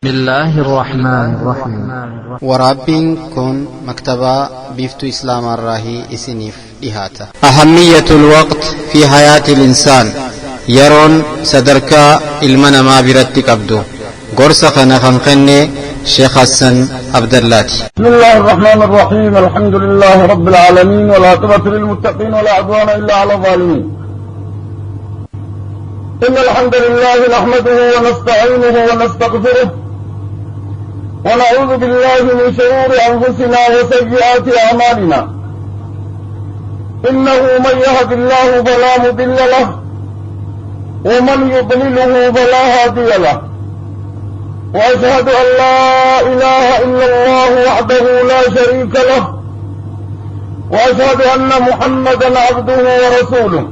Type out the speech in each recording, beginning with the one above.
بسم الله الرحمن الرحيم. ورابين كن مكتبة بيفتو إسلام الراهي إسنيف إهاتا. أهمية الوقت في حياة الإنسان يرون صدركا المنا ما برتك أبدو قرصة خنخنقني شيخ حسن عبد الله. بسم الله الرحمن الرحيم. الحمد لله رب العالمين والعاقبة للمتقين ولا عدوان إلا على الظالمين. إن الحمد لله نحمده ونستعينه ونستغفره ونعوذ بالله من شرور أنفسنا وسيئات أعمالنا. إنه من يهد الله فلا مضل له ومن يضلله فلا هادي له. وأشهد أن لا إله إلا الله وحده لا شريك له وأشهد أن محمدا عبده ورسوله.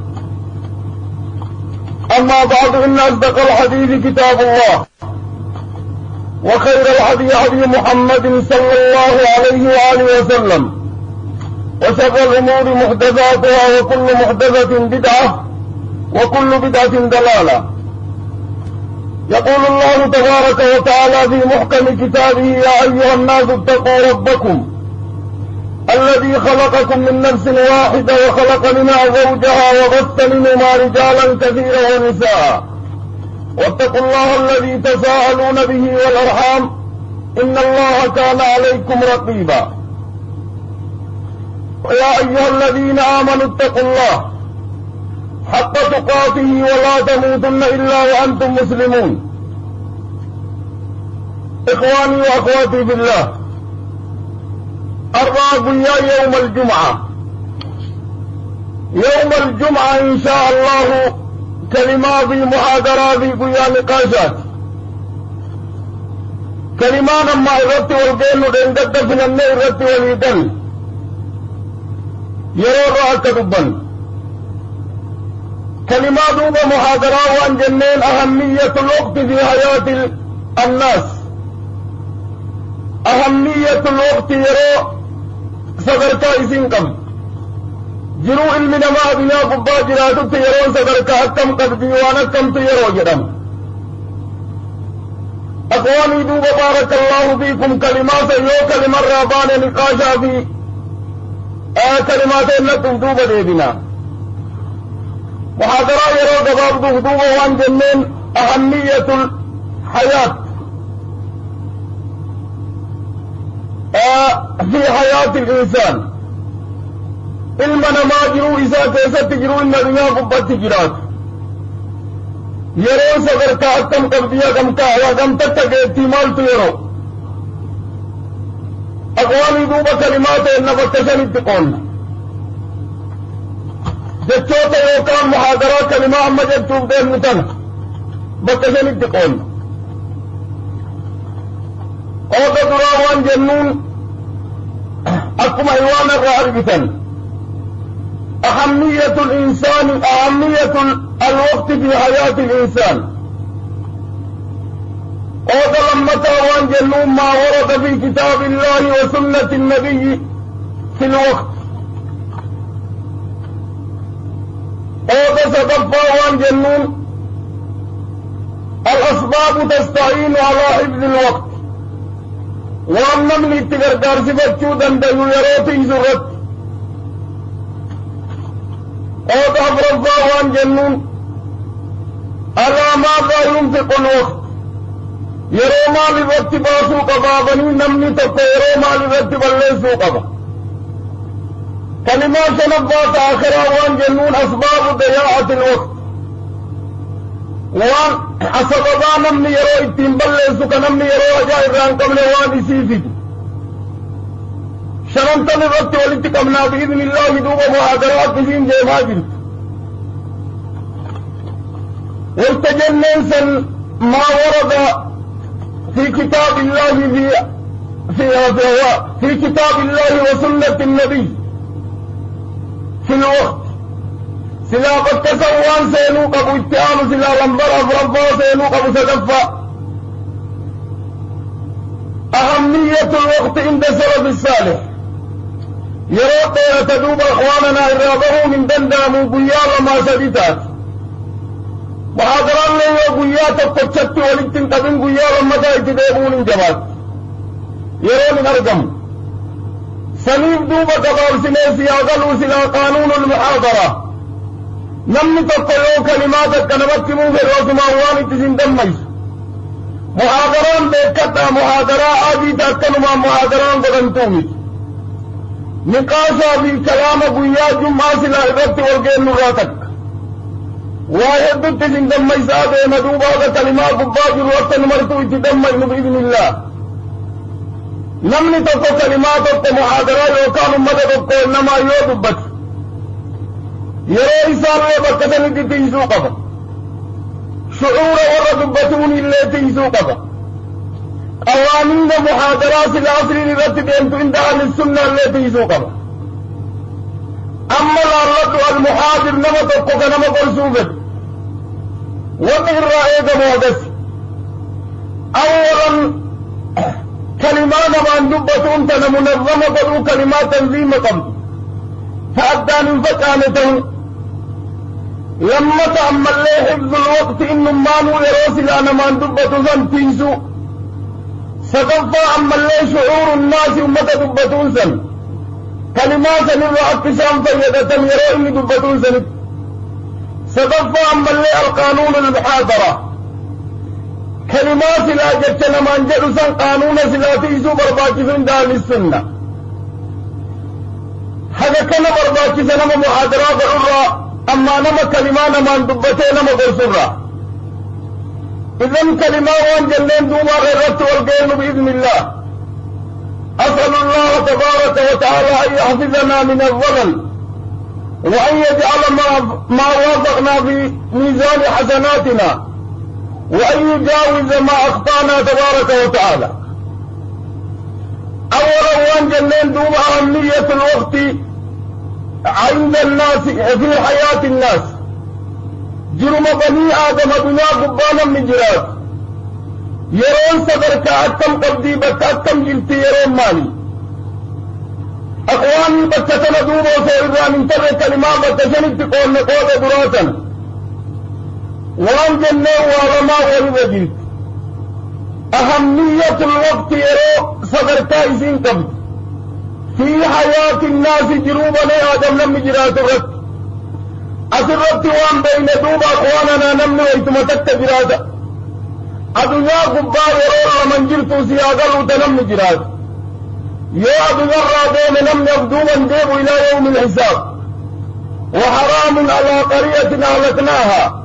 أما بعد إن أصدق الحديث كتاب الله وخير الهدي هدي محمد صلى الله عليه وآله وسلم وشر الأمور محدثاتها وكل محدثة بدعة وكل بدعة ضلالة. يقول الله تبارك وتعالى في محكم كتابه: يا أيها الناس اتقوا ربكم الذي خلقكم من نفس واحدة وخلق منها زوجها وبث منهما رجالا كثيرا ونساء واتقوا الله الذي تساءلون به والأرحام إن الله كان عليكم رقيبا. ويا أيها الذين آمنوا اتقوا الله حق تقاته ولا تموتن إلا وأنتم مسلمون. إخواني وأخواتي بالله، الرابية يوم الجمعة. يوم الجمعة إن شاء الله كلمات محاضرات ويا نقاشات. كلمان ما إرتي والجن ودندت في النير إرتي واليدن يرور أكتبا. كلمات ومحاضرات وأن جنين أهمية الوقت في حياة الناس. أهمية الوقت يرو صدركا إسنكم جرو علمنا ما بنا قبا جراتك يرون صدركا حكم قد ديوانكم تيرو جدم. أخواني دوب بارك الله فيكم. كلمات يو كلمة رابان نقاشا في كلمات لكم دوب ديبنا محاضرة يرو قباب دوب وان جنين أهمية الحياة في حياة الإنسان. علمنا ما جروا إذا كيست جروا إن دنيا قبت جرات يرو سفر كأكم قبضية كم كايا كم تتكي مال تيرو. أقواني دوبا كلمات إنما تشن اتقون جتشوتا يوكام محاضرات كلمة أما جتشوف دين متن بتشن اتقون. أوكا دراوان جنون أكما حيوان الرعربتن. أهمية الإنسان أهمية الوقت في حياة الإنسان. أوكا لما تاوان جنون ما ورد في كتاب الله وسنة النبي في الوقت. أوكا ستفاوان جنون الأسباب تستعين على حفظ الوقت. وأن من اتقردار سفتشو دندلو يروتي زرت. أوضع فرزاوان جنون على ماذا ينفق الوقت. يرو مال الوقت باسو قبابني نمني تقو يرو مال الوقت بلسو قبا. كلمة شنبات آخراوان جنون أسباب ضياعة الوقت. وان أسبابا نمني يرو اتنبال ليسو كنمني يرو أجائر ران قبل وان سيفي شرمتني الوقت ولتكمنا بإذن الله دوبا محاضرات بسين جيما جلت. والتجنن سن ما ورد في كتاب الله في كتاب الله وسنة النبي في الوقت. سلا قد تسوان سينو قبو اتعام سلا لنبر أفربا سينو قبو سدفا. أهمية الوقت عند سلف الصالح. يرو طيرة تدوب أخواننا إرابه من دندام بيار ما سدتات محاضران لي وقويات التبشت والاتنقبين قويا رمضا اتدابون جبات يرون نرقم سنيف دوبة قبار سنيسي أغلو سلا قانون المحاضرة نمني تقلو كلماتك كنبت موفي الرسم أواني تزين دميس محاضران بيكتا محاضرة آدي تأكلوا محاضران بغنتومي نقاشا في كلام قويا جمعا سلا إبت والقين نغاتك واحد تزين دميس آدي مدوبة كلمات قباجر وقت نمرتو اتدمي بإذن الله نمني تقو كلمات محاضرة يوكان مدد إنما يودبت يرى إسان وبكتن تتيسو قبا شعور وردبتون اللي تيسو قبا قوانين محاضرات العصر لرتب أنتو عند أهل السنة اللي تيسو قبا أما الرد المحاضر نمتقو كنما قرسوبت ومن رأيك مهدس أولا كلمات من دبتون تنا منظمة قدو كلمات تنظيم قبل فأدان فتانته لما تأمل لي حفظ الوقت إنهم مانو يروسل أنا من دبتون تنسو ستنفى أمل لي شعور الناس ومتى دبتون سن كلمات نرى اتشام فيدة يروئي دبتون سن ستنفى أمل لي القانون المحاضرة كلمات لا جتنا من جلسا قانون سلاتي زو برباكسون دال السنة هذا كان برباكسنا محاضرات الرا أما نما كلمان من دبتين نما برسرا إذن كلمان وان جلين دوما غيرت والقين بإذن الله أسأل الله تبارك وتعالى أن يحفظنا من الظلم وأن يجعل ما وافقنا في ميزان حسناتنا وأن يجاوز ما أخطأنا تبارك وتعالى أولا وأن جنين دوم أهمية الوقت عند الناس في حياة الناس جرم بني آدم دنيا قبانا من جرات يرون صدر كأكم قبدي بكأكم جلتي يرون مالي أخواني بكتنا دوم وسيران انتبه كلمات بكتشنك تقول نقوة دراسا وان جنة وعلماء والوجود أهمية الوقت يرو صدر كايسين قبل في حياة الناس جروبا آدم لم جرات الرد أسرت وان بين دوب أخواننا نمن ويتمتك جراتا أدنيا قبار يرو من جرتو سياغل وتنم جرات يا أدنيا رادين لم يبدو من ديب إلى يوم الحساب وحرام على قرية أهلكناها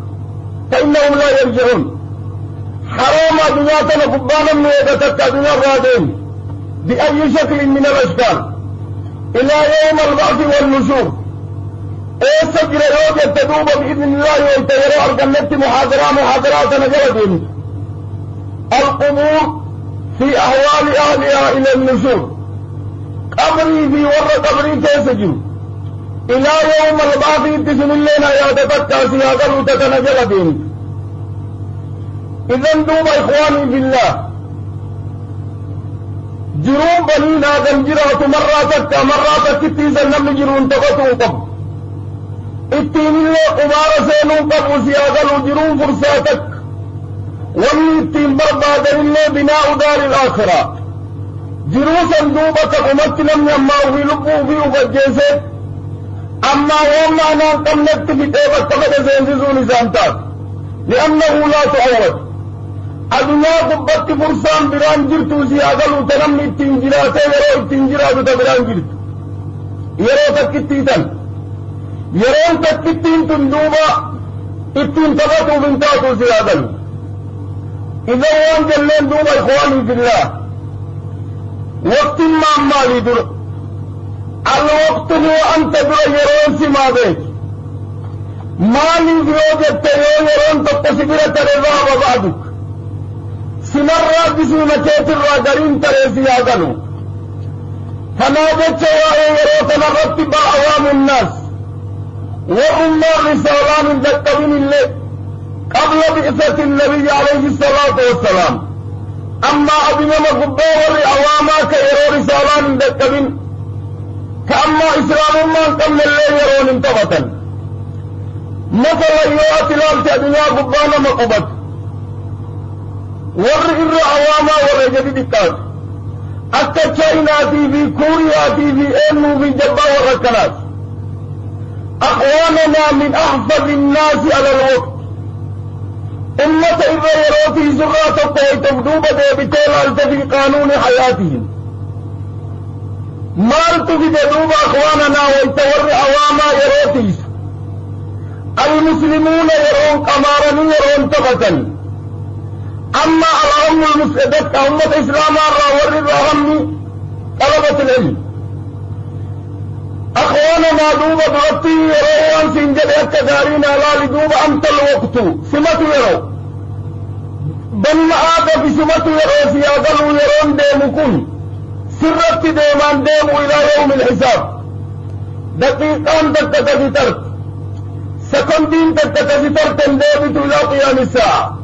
فإنهم لا يرجعون حرام دنياتنا قبانا من يدتك دنيا الرادين بأي شكل من الأشكال إلى يوم البعث والنشور إيه سجر يوجد تدوب بإذن الله ويتيروا الجنة محاضراتنا جلدين القبور في أهوال أهلها إلى النشور قبري في ور قبري تسجن إلى يوم البعث تسن لنا يا تتكى سياغل وتتنجل دين إذن دوب إخواني بالله جرون بنين آدم جرات مراتك كتيزا نم جرون تغطوا قب اتين الله قبار سينون قب سياغل جرون فرساتك ومن اتين برباد الله بناء دار الآخرة جروسا دوبك أمتنا من يماوي لبو في وفجيسك أما وما أنا قمت في تيبت فقد سينززون زانتات لأنه لا تعود الدنيا قبت فرسان بران جرتو سيادل وتنمي التنجرات يرو التنجرات بران جرت يرو تكتيتن يرو تكتين تندوبا اتن تبطو بنتاتو سيادل إذا وان جلين دوبا إخواني في الله وقت ما مالي در الوقت هو أن تدر يرون سمادك مالي بيوجد يرون تقصبرة رضا وبعدك سمرة بسونا كيتر راجرين تريسي آدنو فنادت شوائي يروتنا رتب أعوام الناس وأم الرسالان ذكرين الليل قبل بعثة النبي عليه الصلاة والسلام أما أبنما قبار أواما كيرو رسالان ذكرين كأما إسلام ما قبل الليل يرون انتبتا مثلا يوات الالتي الدنيا قبانا مقبت ور عواما ور جديد التاج التشايناتي في كورياتي في انو في جبا وركنات اخواننا من احفظ الناس على الوقت أمة الريروتي زرات الطوي تبدوبة بتيل في قانون حياتهم مالت في دوبة أخواننا ويتور عواما يروتيس المسلمون يرون قمارني يرون تبتني أما الأم المسعدة أمة إسلام الراور الرحمي طلبة العلم أخواننا دوبة بغطي يروان سنجد التدارين لا لدوبة أمت الوقت سمت يرو بني آدم في سمت يرو سيادلوا يرون ديمكم سرت ديمان ديموا إلى يوم الحساب دقيقان تتكتترت سكندين تتكتترت ديبت إلى قيام الساعة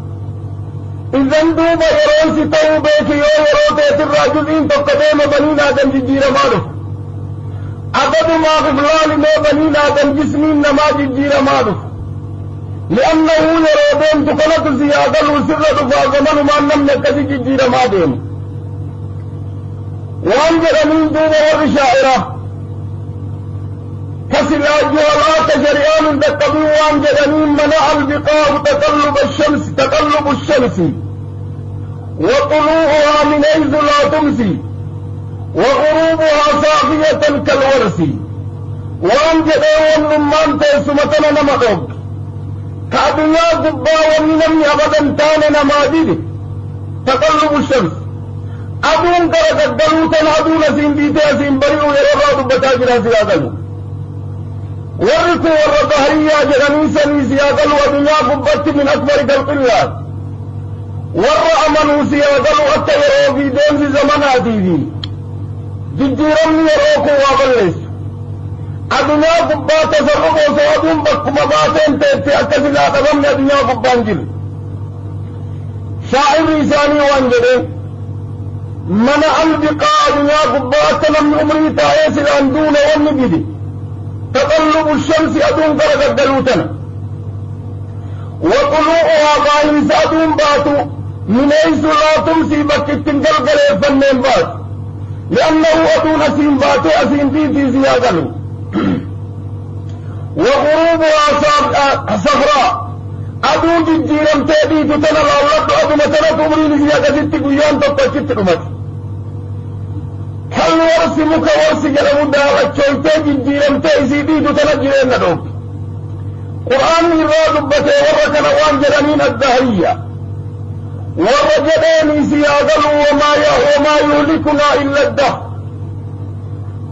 إذن دوبة يرون ستو بيك يرو تيت الراجلين تقديم بنين آدم جدير مالف أبد ما غفلان ما بنين آدم جسمين نما جدير مالف لأنه يرو ديم تقلت زيادة وسرة فازمان ما نم نكتي جدير ما ديم وانجل من دوبة والرشائرة كسلاج والآت جريان دقبي وانجل من منع البقاء تقلب الشمس وطلوعها من حيث لا تمسي وغروبها صافية كالورس وانجل والنمان تيسمتنا نمطوك كعدنا قبا ومنم أبدا تان نماذج تقلب الشمس أدون كرة الدلوتن أدون سنديتي سنبريو يرغى دبتا سيادلو ورثو والرظهرية جرمي سني سيادلو ودنيا قبت من أكبر خلق الله والرأمن سيادلو حتى يرو في دين زمناتي في ججيرم يروكو وابلس أدنيا قبات تسرقو سوادون بكما باتين تيتي أكسلا تغمي أدنيا قبان جل شاعر رساني وانجره منع البقاء دنيا قبات لم عمري تايس الأندون والنجد تقلب الشمس أدون درجة دلوتنا وطلوعها باين سادون باتو من حيث لا تمسي بكت تنقل فنين بات لأنه أدون أسين باتو أسين في زيادة وغروبها صفراء أدون جديرم تأبي تتنى الأولاد أدو مثلا تمري لزيادة تتقويان تبتشت أمت هل ورس مكورس جلمو داغة شويتين جديرم تأسي بي تتنى جرين ندوك قرآن الراد بته ورك نوان جلمين الدهرية ورجلين سيادل وما يهلكنا إلا الدهر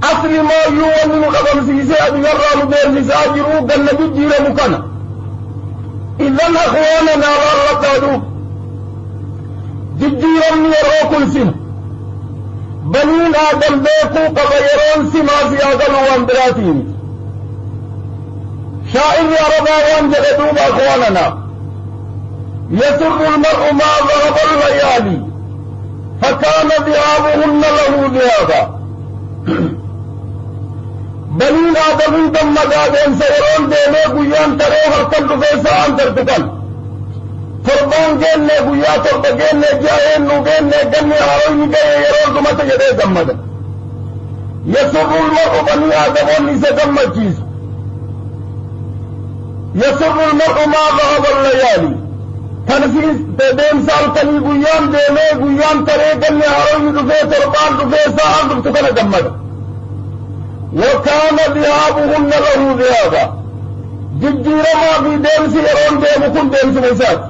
أصل ما يوم من قبل سيسي أبي يرى مدير نساجروا قل نجي لمكنا إذن أخواننا والله قالوا جديرا يروكل سنة بنين آدم بيكو قبيرون سما سيادة واندراتين شاعر يا رباوان جلدوب أخواننا يسر المرء ما ذهب الليالي فكان ذهابهن له ذهابا بنين آدم دم مدادين سيرون ديني قيان تريه القلب فيسان ترتقل فربان جيني قيا ترتقيني جاين نوغيني جني هاروين جاي يرون دمت جدي دمد يسر المرء بني آدم ونسى دم الجيز يسر المرء ما ذهب الليالي تنسيس دين سال تني قيان ديني قيان تريه جني هاروين دفع تربان دفع سان ترتقل دمد وكان ذهابهن له ذهابا ججيرما في دين سيرون دين كن دين سمسات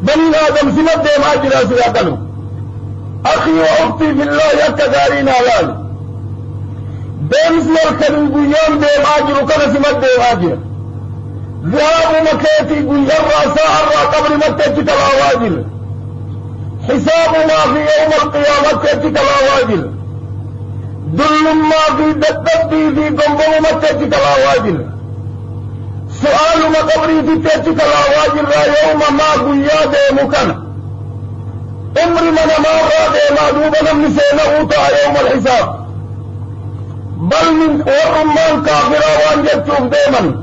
بني آدم سمت دين آجرا سيادلو أخي وأختي في الله يكدارين علالي دين سير كريم قيام دين آجر كان سمت دين آجر ذهاب مكيتي قيام راسا عرى قبر مكتك الأواجر حساب ما في يوم القيامة تأتيك الأواجر دل ما في دتبي في قنبل متجك الأواجر سؤال مقبري في تجك الأواجر يوم ما قياد مكان امر من ما راد ما دوبنا من سينه يوم الحساب بل من ورمان كافر وانجتوف ديما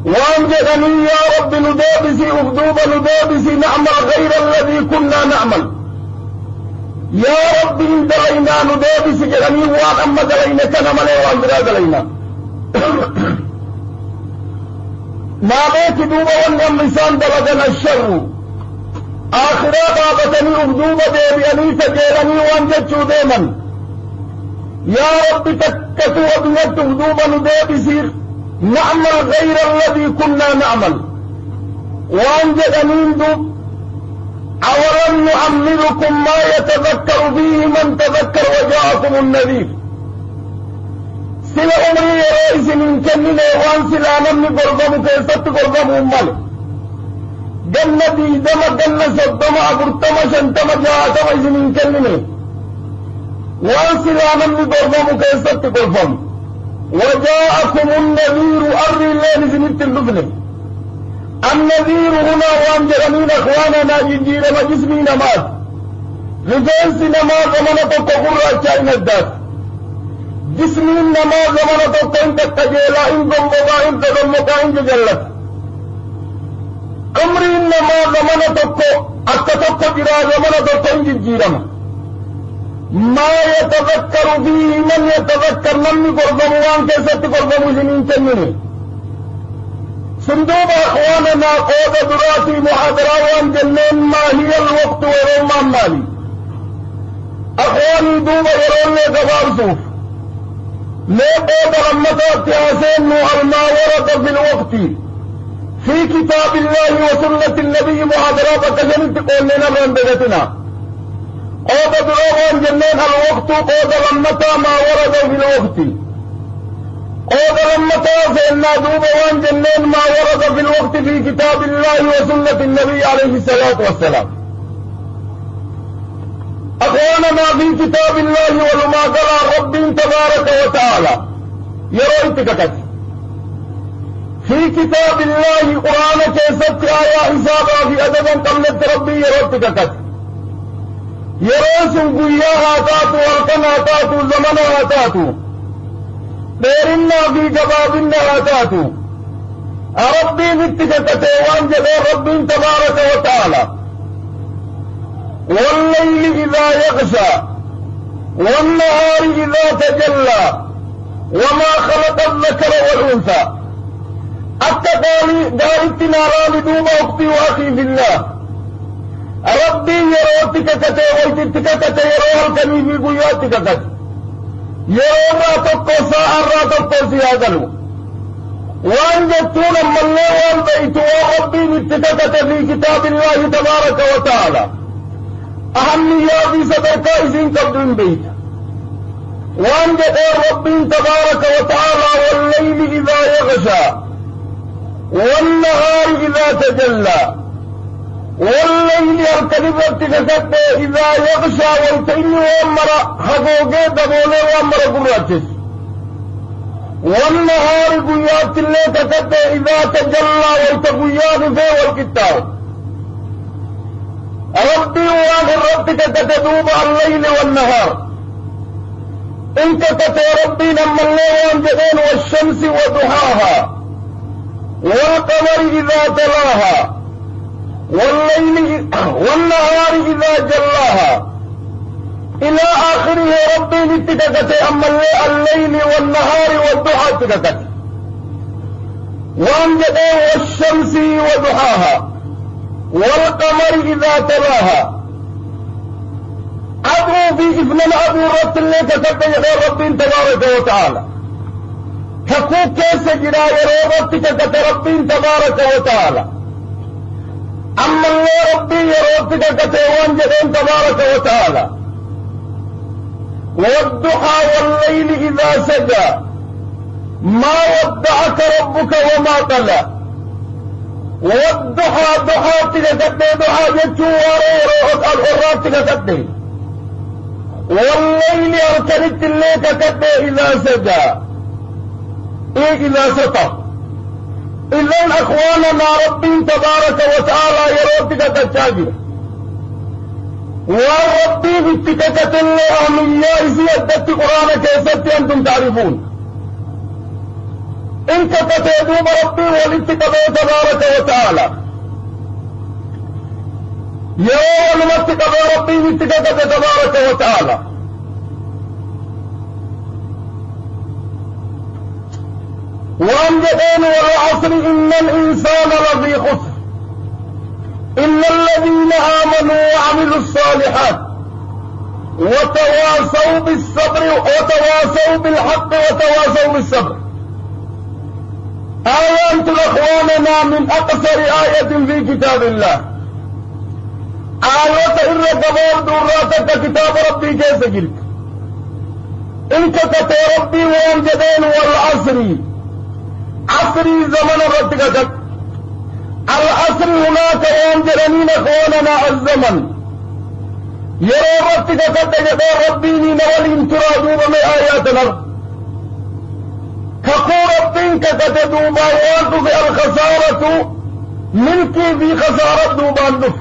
وأنجدني يا رب ندابسي أخدوب ندابسي نعمل غير الذي كنا نعمل يا رب إن دلينا ندابسي جرني وان أما دلينا كان ملي وان دلينا ما بيك دوبا وان لسان دلقنا الشر آخرا بابتني أخدوب ديبيني تجيرني وان جتشو ديما يا رب تكتو أبنت أخدوب ندابسي نعمل غير الذي كنا نعمل وأنجدني دوب أولم نعمركم ما يتذكر فيه من تذكر وجاءكم النذير سلا عمري يا رئيس من كننا وان سلا نمني قرضم كيست قرضم أمال جنة دم جنة صدم أبرتم شنتم جاءتم إذ من كننا وان سلا نمني قرضم كيست قرضم وجاءكم النذير أري الله نزمت اللبن النذير هنا وانجرمين اخواننا جنجير مجسمي نماز رجنس نماز منطق قرى شاين الدات جسمي نماز منطق انت تجيلا ان ضمضا انت ضمضا انت جلت امري نماز منطق اتتق جراز منطق انت جيرم ما يتذكر فيه من يتذكر نمي قرضم وان كيست قرضم زمين تنمي صندوق اخواننا قود دراسي محاضرة وان جنين ما هي الوقت ورومان مالي اخواني دوبا يرون لي كبار صوف ليه قود رمتا اتياسين نو الماورة في الوقت في كتاب الله وسنة النبي محاضرات كجنت قول لنا برندقتنا قود دروان جنين الوقت قود رمتا ما ورد في الوقت قود رمتا سيدنا دوبا وان جنين ما ورد في الوقت في كتاب الله وسنة النبي عليه الصلاة والسلام أخواننا في كتاب الله ولما قال رب تبارك وتعالى يرويتك في كتاب الله قرآن كيست آية حسابا في أدبا قبلت ربي يرويتك يروس قياها تاتو والقنا تاتو زمنها تاتو ديرنا في جبابنا تاتو ربي نتكتت وان جبه رب تبارك وتعالى والليل إذا يغشى والنهار إذا تجلى وما خلق الذكر والأنثى التقالي دارت ناران دوم أختي وأخي في الله ربي يروتك كتي ويتك كتي يروها الكني في قياتك كتي يروم راتك ساعة راتك سيادلو وان جتون من الله والبيت وربي نتكتت في كتاب الله تبارك وتعالى أهمية صدرك إذن قبل بيت وان جاء ربي تبارك وتعالى والليل إذا يغشى والنهار إذا تجلى والليل يرتلف ارتكست إذا يغشى والتين وامر حقوقه دبوله وامر قراتس والنهار قيات الله تكت إذا تجلى والتقيات فيه والكتاب ربي واخر ربك تتدوب الليل والنهار انت ربي لما الله وانجدين والشمس وضحاها والقمر إذا تلاها والليل والنهار إذا جلاها إلى آخره ربي لتكتت أما الليل والنهار والضحى تكتت وانجدين والشمس وضحاها والقمر إذا تلاها أدعو في إفن الأبو رب اللي كتبت يغير ربي تبارك وتعالى تكوك كيس جرا يرو ربك كتبت ربي تبارك وتعالى أما الله ربي يروبك كتوان جدين تبارك وتعالى والضحى والليل إذا سجى ما ودعك ربك وما قلى والضحى ضحى تكتب ضحى جتشو الحرات تكتب والليل أركنت اللي تكتب إذا سجى إذا سطى إذن أخواننا ربي تبارك وتعالى يروبك تتاجر والربي في التكتب الله من يائزي أدت قرآن كيست أنتم تعرفون انت تتدوب ربي والاتقى تبارك وتعالى يوم اتقى ربي والاتقى تبارك وتعالى وأنجدين والعصر إن الإنسان لفي خسر إلا الذين آمنوا وعملوا الصالحات وتواصوا بالصبر وتواصوا بالحق وتواصوا بالصبر. آيات أخواننا من أقصر آية في كتاب الله. آيات إلا كبار دراتك كتاب ربي كيف قلت إنك كتاب ربي وأنجدين والعصر عصري زمن رتقتك العصر هناك وانجرنين اخواننا الزمن يرى رتقتك يدى ربيني نولين ترادوب من آيات الأرض كقو ربين كتدوبا وانتو في الخسارة ملكي في خسارة دوبان دف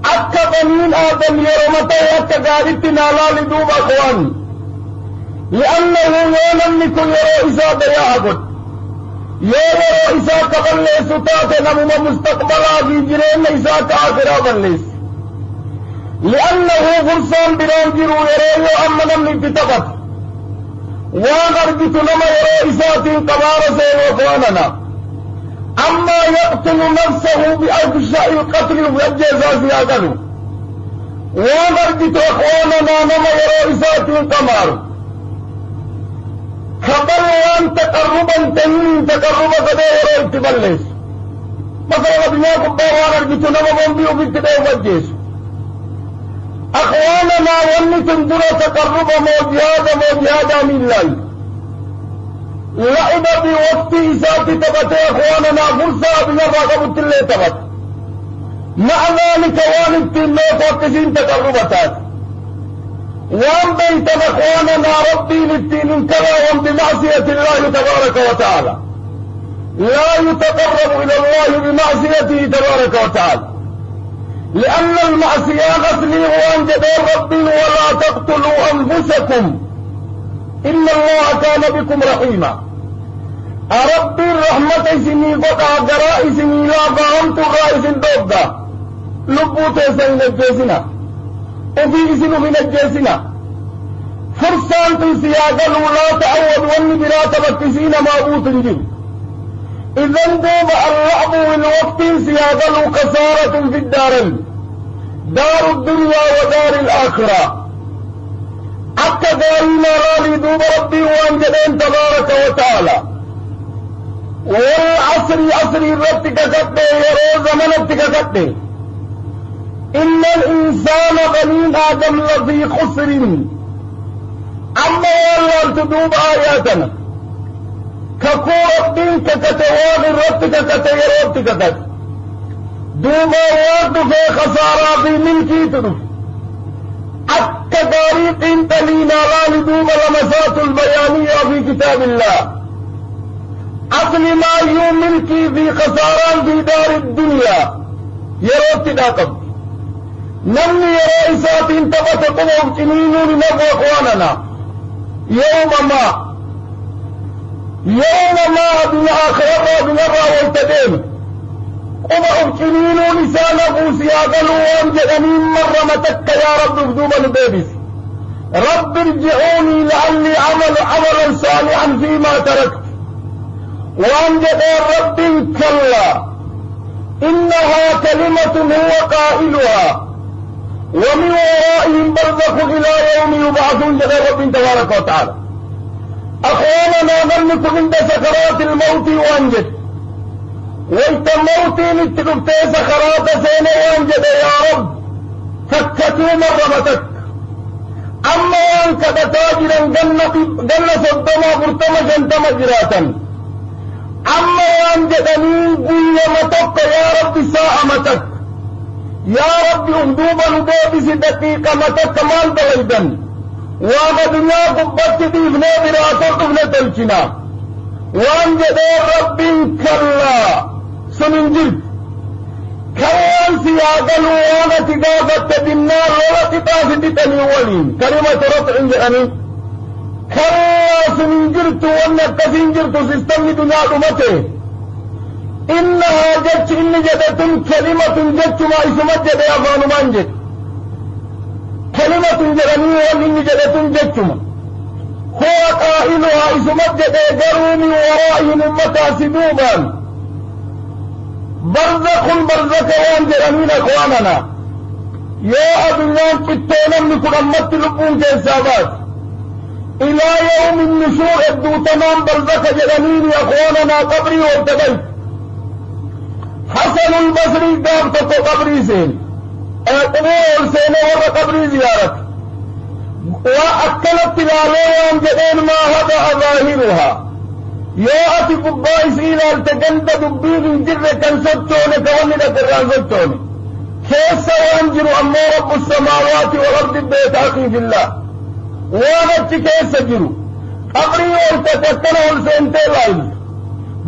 أكا بنين آدم يرمتا يكا قادتنا لا لدوب أخوان لأنه يولم كل رئيسا بيعبد يولم رئيسا قبل ليسوتات نمو مستقبلا في جرين ليسا كآخرا بليس لأنه فرصان بران جرو يريو أما نمني تتبت وغربت لما رئيسات قبار سيوفاننا أما يقتل نفسه بأفشاء القتل ويجزا زيادته وغربت أخواننا لما رئيسات قمار خبر وان تقربا تنين تقربا كده يرى اتبلس مثلا الدنيا كبار وانا رجتنا ومنبيو بكده وجيس اخواننا واني تنظر تقربا موجهادا من الله لعب بوقت إساتي تبت اخواننا فرصة بنفع قبط اللي تبت مع ذلك وانت اللي فاكسين تقربتات وان بيت اخواننا ربي للدين انكرهم بمعصية الله تبارك وتعالى لا يتقرب الى الله بمعصيته تبارك وتعالى لان المعصية غسلي وان جدار ربي ولا تقتلوا انفسكم ان الله كان بكم رحيما ربي الرحمة سني فقع جرائي سني لا فهمت الرئيس الدودة لبوت سين الجيسنا وفي اسم من الجيسنا فرصان تنسياقلوا لا تعود واني بلا تبكسين ما أبوت جل إذن دوب اللعب والوقت سياقلوا خسارة في الدارين دار الدنيا ودار الآخرة حتى دارنا لا لدوب ربي وانجدين تبارك وتعالى والعصر عصري ربتك كتبه يرو زمنتك كتبه إن الإنسان بني آدم لفي خسر أما والله تدوب آياتنا ككو ربين كتواغ ربك كتير ربك كتب دوما واد في خسارة في ملكي تدوب حتى طريق تلينا لا لدوب لمسات البيانية في كتاب الله أصل ما يوم ملكي في خسارة في دار الدنيا يروت داقب نمني رئيسات انتبت قبض كنينو لنبو أخواننا يوم ما دنيا آخرة دنيا والتدين قبض كنينو لسان أبوسي أقلوا وانجدني مرمتك يا رب بدوما البيبس رب ارجعوني لعلي عملا صالحا فيما تركت وانجد رب كلا إنها كلمة هو قائلها ومن ورائهم برزخ إلى يوم يبعثون جل رب تبارك وتعالى أخواننا ظنكم عند سكرات الموت وانجد وانت موتي نتقبت سكرات سينا وانجد يا رب فكتوا مرمتك أما وانك تاجرا جنة صدما برتما جنتما جراتا أما وانجدني قيمتك يا رب ساءمتك يا رب اغدوبا نبابس دقيقة متك مال بغيدا واما دنيا قبت ديفنا براتك ابن تلكنا وانجد رب كلا سننجل كوان سياقل وانا تقافت بالنار ولا تقافت تنولين كلمة رفع جأني كلا سنجرت وانك سنجرت سيستمي دنيا دمته إنها جت إن جدت كلمة جت ما اسمت جد أفان من جد كلمة جرمي وإن جدت جت ما هو قائلها اسمت جد جروا من ورائهم متاسدوبا برزخ وان جرمين أخواننا يا أبنان كتونا من كرمت لبون كيسابات إلى يوم النشور الدو تمام برزخ جرمين يا أخواننا قبري وارتقيت حسن البصري قام تقو قبري سين قبور سينه ورى قبري زيارت وأكلت تلاليهم جدين ما هذا ظاهرها يا أتي قبائس إلى التجند دبيغ جر كان ستوني كوني لكران ستوني كيف سينجر أما رب السماوات والأرض بيتاقي في الله وانت كيف سجروا قبري والتكتنا والسنتي لايل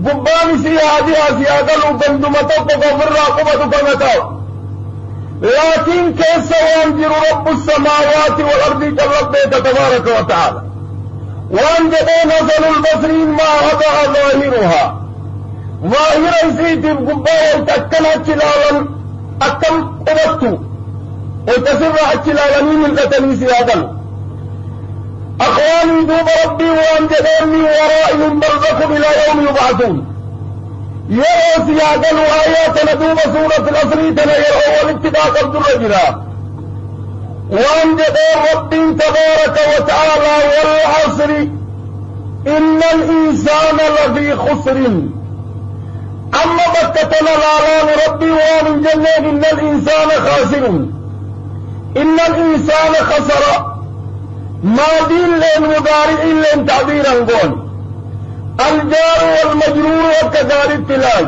قباني سيادها سيادلوا بندمتك وفر راقبة فمتاو لكن كيف سينجر رب السماوات والأرض كالرب تبارك وتعالى وانجدين نزل البصرين ما هذا ظاهرها ظاهر سيد القباء والتكنا اتلالا أكم قبطوا وتسر اتلالا من الأتنيس هذا أخواني دوب ربي وانجدين من ورائهم برزخ إلى يوم يبعثون يروا سيادا وآياتنا دوب سورة الأسريتنا يروا والاتباق عبد الرجلات وانجدين ربي تبارك وتعالى والعصر إن الإنسان لفي خسر أما بكتنا العلام ربي ومن جنة إن الإنسان خاسر إن الإنسان خسر ما دين لين مضارع لين تعبيرا قول الجار والمجرور وكذلك التلاي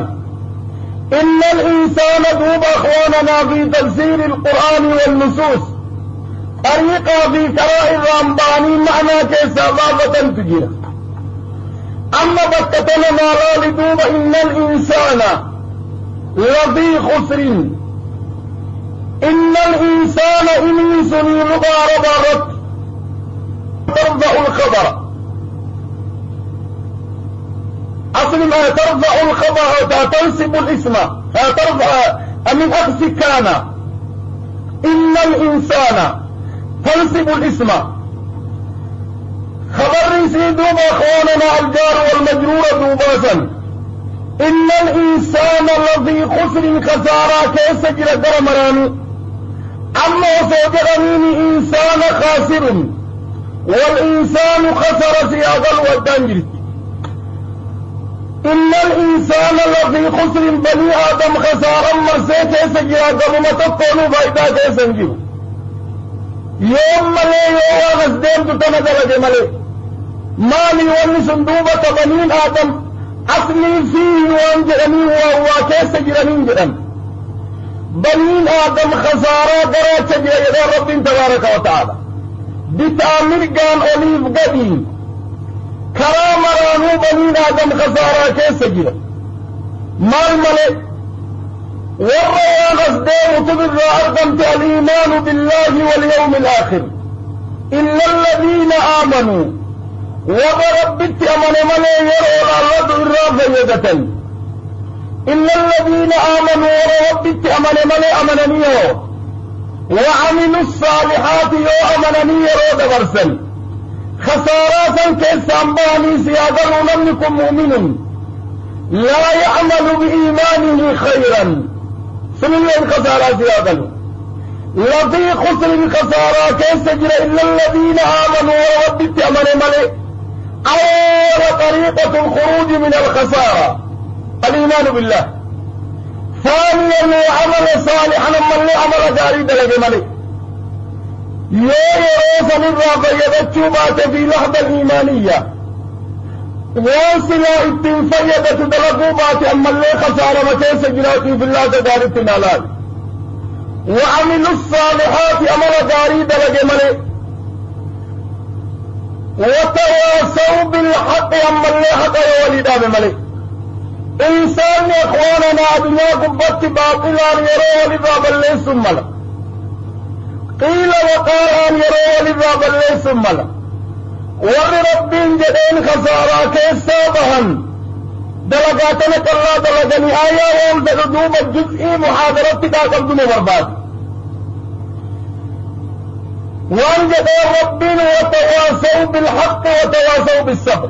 إن الإنسان دوب أخواننا في تفسير القرآن والنصوص طريقة في قراء الرمباني معنى كسبابة تجير أما بكتنا ما لدوب إن الإنسان لفي خسر إن الإنسان إنسني مضاربة ترفع الخبر أصل ما ترفع الخبر تنسب الاسم ترفع من أخذ كان إن الإنسان تنسب الاسم خبر سيدوب أخواننا الجار والمجرور دوباسا إن الإنسان الذي خسر خسارة كيس جل درمراني أما سيجرمين إنسان خاسر والإنسان خسر سياغل والدنجل إن الإنسان الذي خسر بني آدم خسارا مرسي كيس جل متقونوا فايدا كيس انجل يوم ملي يوم غزدين تتنزل جمالي مالي وني صندوبة بنين آدم أصلي فيه وانجرني وهو كيس جرنين جرن بنين آدم خسارة درات جرى رب تبارك وتعالى بتعمل قام أليف قديم كرام رانو بنين آدم خسارة كيس جرن مال ملي والريان أصدام تبر أرقمت الإيمان بالله واليوم الآخر إلا الذين آمنوا وبربت أمن ملي يرون الرد الرافية إلا الذين آمنوا وبربت أمن ملي أمننيه وعملوا الصالحات يو أمنني يرود برسل خسارات كيسانباني سيادة لمنكم مؤمن لا يعمل بإيمانه خيرا سنين خسارة زيادة لفي خسر خسارة كيس جرى إلا الذين آمنوا وربت أمن ملئ أول طريقة الخروج من الخسارة الإيمان بالله ثانيا عمل صالحا من عمل جاريد لك ملئ يروس للرافية التوبات في لحظة الإيمانية واصلة التنفيدة دلقوبات أما اللي خسارة مكيس جراتي في الله تدارت نالال وعملوا الصالحات أمر جاريد لجمله وتواصوا بالحق أما اللي حق يولدا بمله إنسان يا إخواننا دنيا قبت باطلا يرى ولدا بل ثم لا قيل وقال أن يرى ولدا بل ثم لا ور ربين جدين خسارة كيسابهن دلقاتنا كلا دلقني آية والدقدوم الجزئي محاضرتك قبض مبرباد وان جدين ربين وتواسوا بالحق وتواسوا بالصبر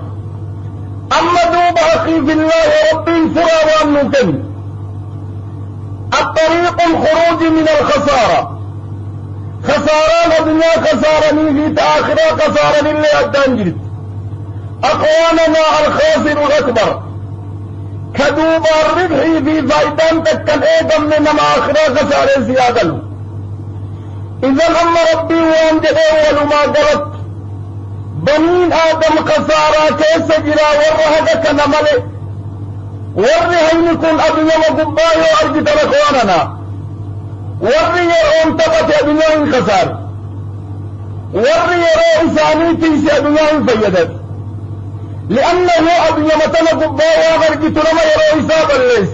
أما دوب أخي في الله ربين فرا وأنكن الطريق الخروج من الخسارة خسارة الدنيا خسارة في آخرة خسارة اللي أدانجل أخواننا الخاسر الأكبر كدوب الربح في فايدان تكن ايضا من آخرة خسارة زيادة إذا أما ربي وانجل أول ما قلت بنين آدم خسارة كيس جرا ورها كنا ملئ ورهين كن أبنى وقبايا وأرجت لأخواننا ورهي تبت أبنى خسار ورهي إنساني تيسي أبنى فيدت لأنه أبنى مثل قبايا وأرجت لما يرى إسابا ليس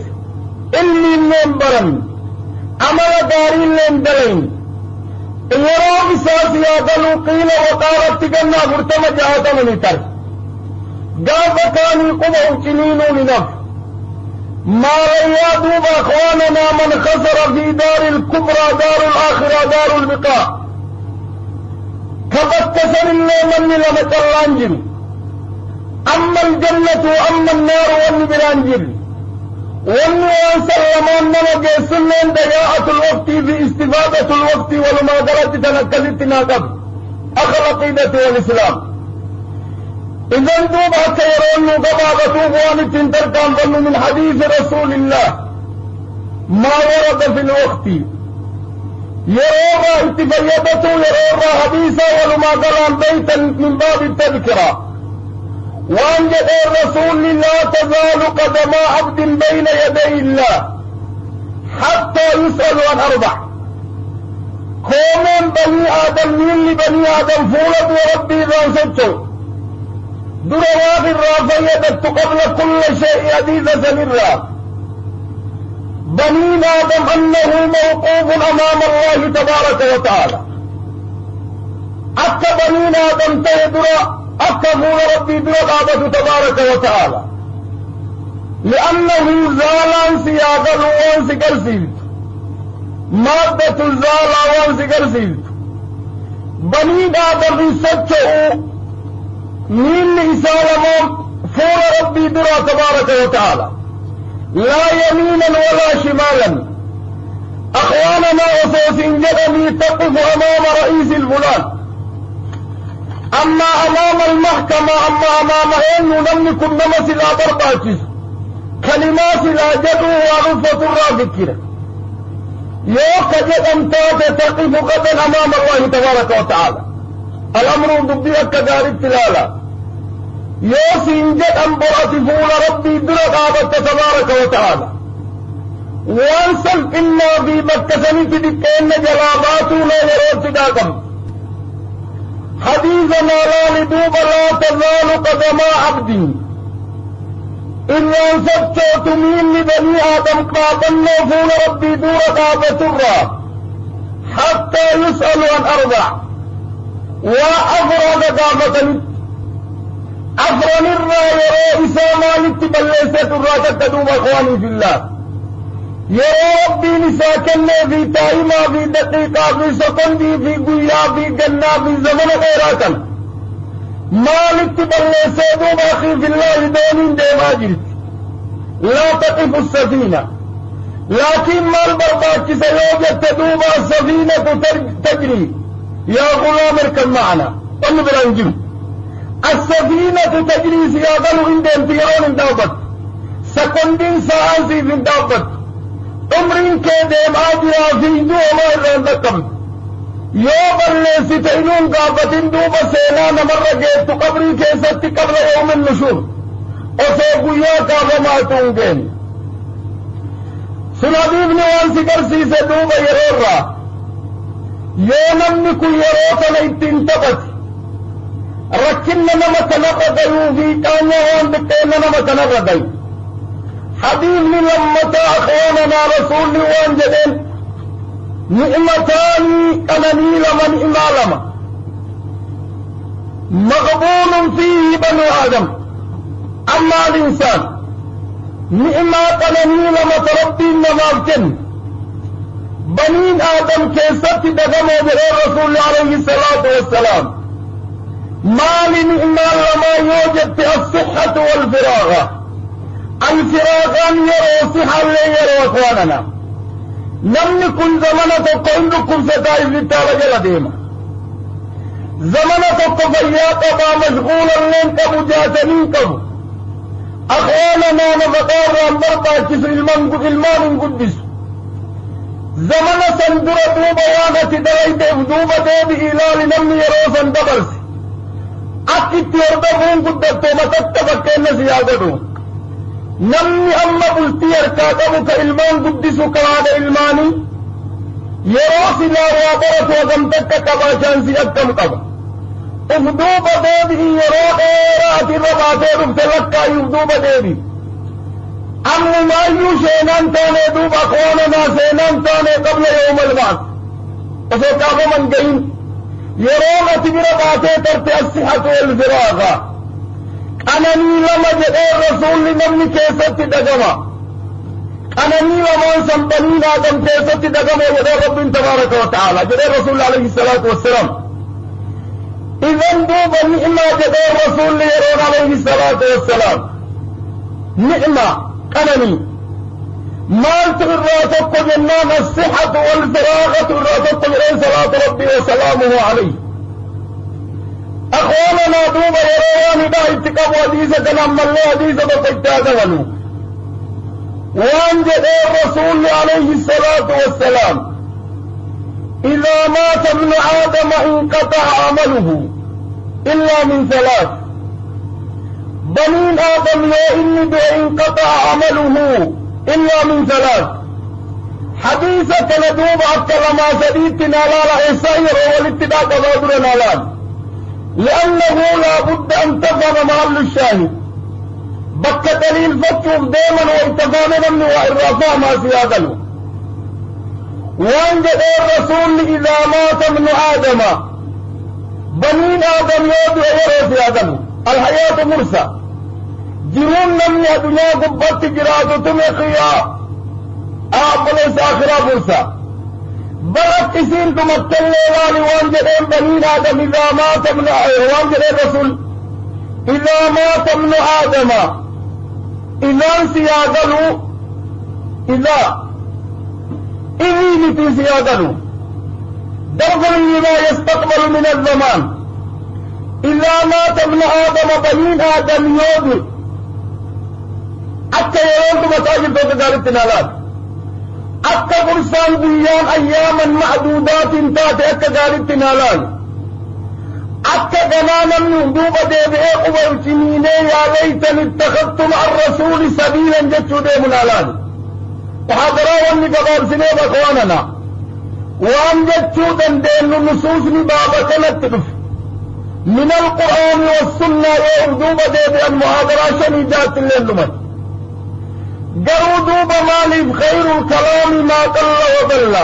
إني من برن عمل داري لين دلين يرى إساسي آدلو قيل وقالت تقنى فرتم جاءت من ترك قاف كاني قبعوا جنينو لنفس ما ريادوا بأخواننا من خسر في دار الكبرى دار الآخرة دار البقاء كفت كسر الله من لمت الانجل أما الجنة وأما النار والنبرانجل والنوان سلمان نمجي سنين ضياعة الوقت في استفادة الوقت والمادرة تنكزت ناقب أخلاقيدة والإسلام إذا دوبها كيرون قبابة وان تنتركان ظنوا من حديث رسول الله ما ورد في الوقت يروها اتفيدته يروها حديثا ولما قران بيتا من باب التذكرة وان جد الرسول لا تزال قدم عبد بين يدي الله حتى يسأل عن أربع قوم بني آدم من بني آدم فولد وربي ذا سجو درواق الرافية قبل كل شيء حديث سمرا بني آدم أنه موقوف أمام الله تبارك وتعالى أكا بني آدم تهدر أكا فول ربي درقابة تبارك وتعالى لأنه زالان سياغل وانسكر سيد مادة الزالة وانسكر سيد بني آدم سجعوا من إسالة فول ربي درا تبارك وتعالى لا يمينا ولا شمالا أخواننا وصوص جدني تقف أمام رئيس الفلان أما أمام المحكمة أما أمام أنه لم يكن نمس لا برباكس كلمات لا جدو وغفة الرافكرة يوك جد أمتاز تقف غدا أمام الله تبارك وتعالى الأمر ضبيك كدار التلالة يوسين جد أنبرات فول ربي درقابة تبارك وتعالى وانسل إنا في مكة سنك دكين جلابات لا يروت داكم حديثنا لا لدوب لا تزال قدم عبد إلا انسبت من لبني آدم قابلنا فول ربي درقابة الرا حتى يسأل عن أربع وأفرد قابة أفرن الرا إساما لتبليسة الرا تدوب أخواني في الله يا ربي نساكن في تائما في دقيقة في سكندي في قيا في جنة في زمن غيراتا ما لتبليسة دوب أخي في الله دون ديماجرت لا تقف السفينة لكن ما البرباك سيوجد تدوب السفينة تجري يا غلام اركب معنا قل برانجم السفينة تجري سياغل عند انتيرون دابت سكندين ساعة في دابت عمرين كدام آجرا في جو ما يرندكم يوم اللي ستعينون قابتين دوب سينا نمر جيت قبري كيست قبل يوم النشور وسيقويا قابماتون جين سناديب نوان سكر سيسة دوب يرورا يونمني كو يروتنا اتنتبت ركنا نما تنرديو في كانيا وان بكينا نما تنرديو حديث من لما أخواننا رسول وان جدين نعمتان أنا نيلما نعما لما مغبون فيه بنو آدم. أما الإنسان نعمة قلني لما تربي نماذج بنين آدم كيست دغموا بالرسول الله عليه الصلاة والسلام ما لنعمة لما يوجد في الصحة والفراغة. الفراغان يروا صحة يروا أخواننا نمني كن زمنة عندكم ستائف للتالة ديما زمنة فياقة ما مشغولا لين كبو جاتنين كبو أخواننا نفقار رمبرتا كسر إلمان قدس زمن سندر دوبا وانا تدريت دوبا ديبي إلال نمني يروسا دبرس أكت يردفون قدرتو متتفكين سيادتو نمني أما بلتي أركاكبو كإلمان قدس كراد إلماني يروس لا وابرت وغمتك كباشان سيأكم قبا افدوبا ديبي يرو إيرات الرباتي رفتلقا يفدوبا ديبي أمو مايو شينان تاني دوب أخواننا سينان تاني قبل يوم البعث وسيكافو من قين يروم تبرباتي ترتي الصحة والفراغة. أنني لما جدي الرسول لنمني كيست دقما أنني لما سنبنين آدم كيست دقما يدي رب تبارك وتعالى جدي الرسول عليه الصلاة والسلام. إذن دوب النعمة جدي الرسول ليرون عليه الصلاة والسلام نعمة قنني مالت الراتق جنان الصحة والفراغة الراتق جنان صلاة ربي وسلامه عليه. أخواننا دوبا يروان دا اتقاب حديثة كلام الله حديثة بقيتاك ولو وان جدي الرسول عليه الصلاة والسلام إذا مات ابن آدم انقطع عمله إلا من ثلاث. بنين آدم يا إني بإنقطع عمله إلا من ثلاث. حديثة ندوب أكلما سديد نالالا إسائر والاتداء قدر نالان لأنه لا بد أن تفهم محل الشاهد بك دليل فتشوف دائما واتفانا من وإرافا ما سيادله. وانجد الرسول إذا مات ابن آدم بنين آدم يدعو يرى سيادله. الحياة مرسى جرون نمي الدنيا قبت جرادتم يقيا أبلس آخرة مرسى بلد كثير تمثل لي وانجدين بنين آدم إذا مات ابن وانجد الرسول إذا مات ابن آدم إذا سيادله إذا إذي نتي سيادله درجا لما يستقبل من الزمان. إذا مات ابن آدم بنين آدم يوضي أكا يرون مساجد وتجار التنالات أكا فرسان بيان أياما معدودات تاتي أكا جار التنالات أكا جنانا من دوبة ديبئي قبل سنيني يا ليتني اتخذت مع الرسول سبيلا جتشو دي منالات وحضروا أني قبل سنين أخواننا وأن جتشو دين النصوص نبابة كانت من القرآن والسنة وأردوبة دي المحاضرة شنيدات الليل قرودوبة مالي خير الكلام ما قل وضل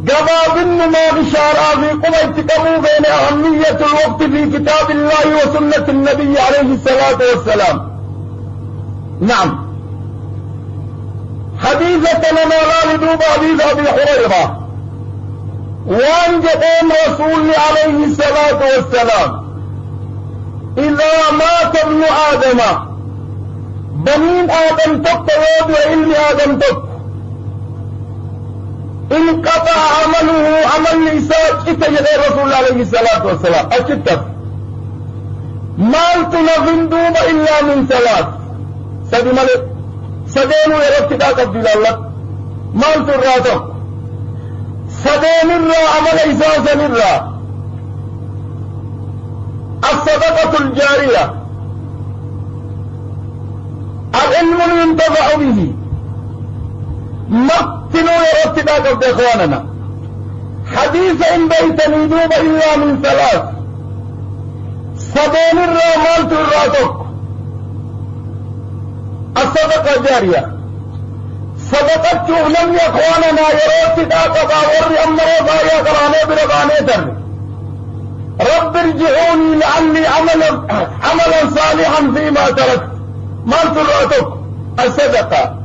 قبابن ما غشارا في قبيت قبو بين أهمية الوقت في كتاب الله وسنة النبي عليه الصلاة والسلام. نعم حديثة لنا لا لدوبة حديث أبي حريرة وان جدين رسول عليه الصلاة والسلام إذا مات ابن آدم بنين آدم تقوى وعلم آدم تقوى انقطع عمله عمل لإساءة إتجد رسول عليه الصلاة والسلام أشتف مالت نفندوب إلا من ثلاث سبي ملك سدين ويرتداك عبد الله مالت الراتق سدين الرا عمل إساسا الرا الصدقة الجارية العلم ينتفع به مقتلوا يرتداك عبد إخواننا حديث إن بيتني دوب إلا من ثلاث سدين الرا مالت الراتق الصدقة الجارية صدقت لم يخواننا يروت داك باور أمره بايا قرانه بربانه تر رب ارجعوني لعلي عملا صالحا فيما تركت ما سرعتك الصدقة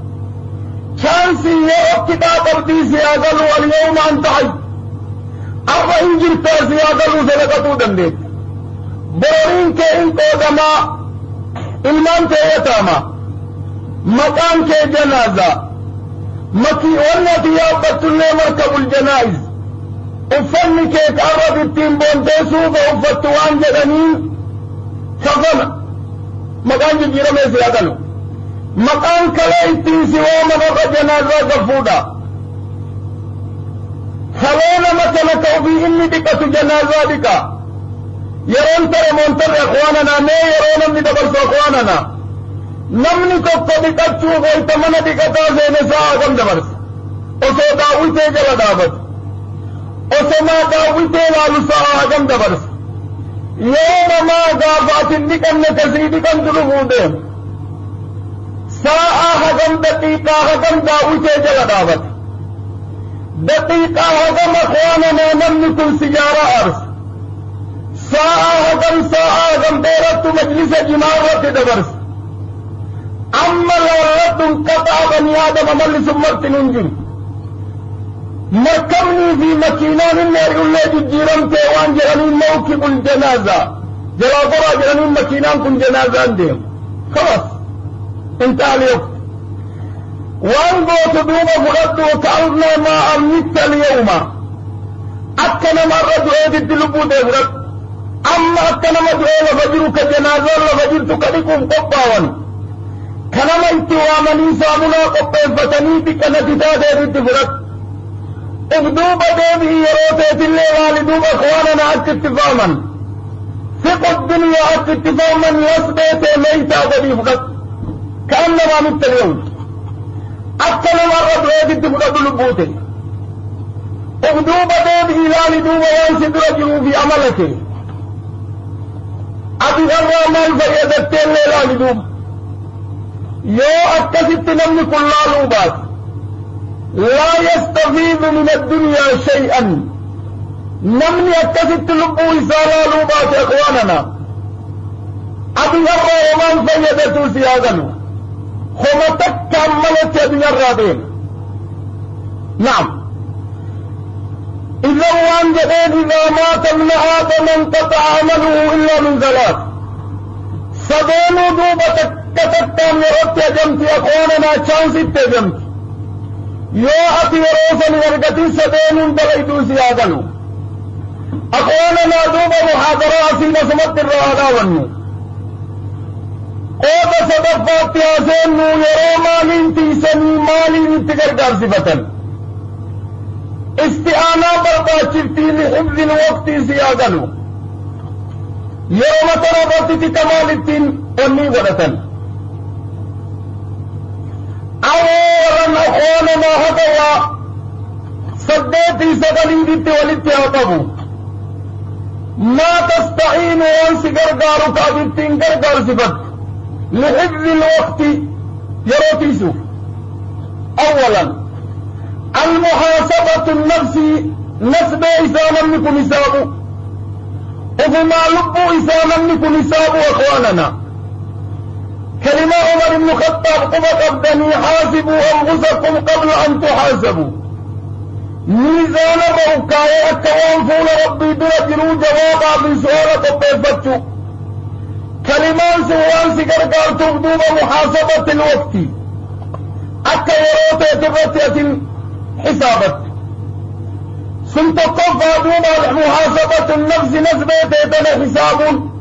شانسي يا كتاب قبدي سيادل واليوم أنت حي أربع إنجل سيادل صدقة دندت بورين كإن قدما إلمان كيتاما مكان كجنازة مكي والتي يابت اللي مركب الجنائز uffanni kee qarrab ittiin boonteessuuf uffattu waan jedhanii kafana maqaan jijjiiramee si haqalu maqaan kalee ittiin si waamanarra janaazaa gaffuudha kalee nama kana ta'uufii inni dhiqatu janaazaa dhiqa yeroon tare moontarre akwaananaa mee yeroo namni dabarsu akwaananaa namni tokko dhiqachuuf wayta mana dhiqataa seene sa'a hagam dabarsa osoo daawwitee jala dhaabatu osoma daawwitee laalu sa'a hagam dabarsa yooma maa gaafaatin dhiqanne kasii dhiqantu dhufuu deema sa'a hagam daqiiqaa hagam daawwitee jala dhaabata daqiiqaa hagam akwaananaa namni kun sijaaraa aarsa sa'a hagam dheerattu majlisa jimaa irratti dabarsa amma laalladduun qaxaa banii aadama malli sun martin hin jiru مركبني في مكينان النار يقول جيرمتي وان جرانين موكب الجنازة جرابرا جرانين مكينان كن جنازة عندهم خلاص انتهى الوقت وان قوت دوما فقد وكأننا ما أمنت اليوم أكنا مرة دعوة الدلبو دفرت أما أكنا ما دعوة لفجرك جنازة لفجرتك لكم قباوان كنما انتوامني سامنا قبين فتنيتك نتتادي الدفرت اغدوب ديبه يروتيت اللي والدوب اخواننا اتفاما ثق الدنيا اتفاما يصبت ليس غدي فقط كأنما مت اليوم أكل مرة بيد فقط لبوته اغدوب ديبه والدوب وانسد رجله في عملته أبي الرحمن فريدت اللي والدوب يو أكست نمي كل لوبات لا يستفيد من الدنيا شيئا نمني اتفت لبو إسالا لوبات إخواننا أبي يرى ومن فيدتو سيادنا خمتك كملت يبي الرابين نعم إذا وان جدين إذا مات ابن آدم انقطع عمله إلا من ثلاث سبين دوبتك كتبتم يرد جمتي أخواننا شانست جمتي yoo ati yeroo san wargatii sadeenuun dalayduu si yaadanu akwaananaa duuba muhaadaraa asiin asumatti irraa haa dhaawannu qooda sadaffaatti haaseennu yeroo maaliin tiisanii maaliin itti gargaarsifatan isti'aanaa barbaachiftii lixibdil waqtii si yaadanu yeroo matana irratti tika maal ittiin onnii godhatan أولا أخواننا هدوا سديتي سقلين دي ولدتي هطبو ما تستعين وانسي قرقار كابتين قرقار سفت لحفظ الوقت يروتيسو أولا المحاسبة النفس نسب إسانا لكم إسابو وفما لبو إسانا لكم إسابو أخواننا كلمة عمر بن الخطاب قبض أبدني حاسبوا أنفسكم قبل أن تحاسبوا ميزان موكاية كوانفون ربي درجلوا جوابا بسؤالة قبفتوا كلمان سوان سكر كارتوب دوب محاسبة الوقت أكا يروتي تبتية حسابت سنت قفا دوب محاسبة النفس نسبة حساب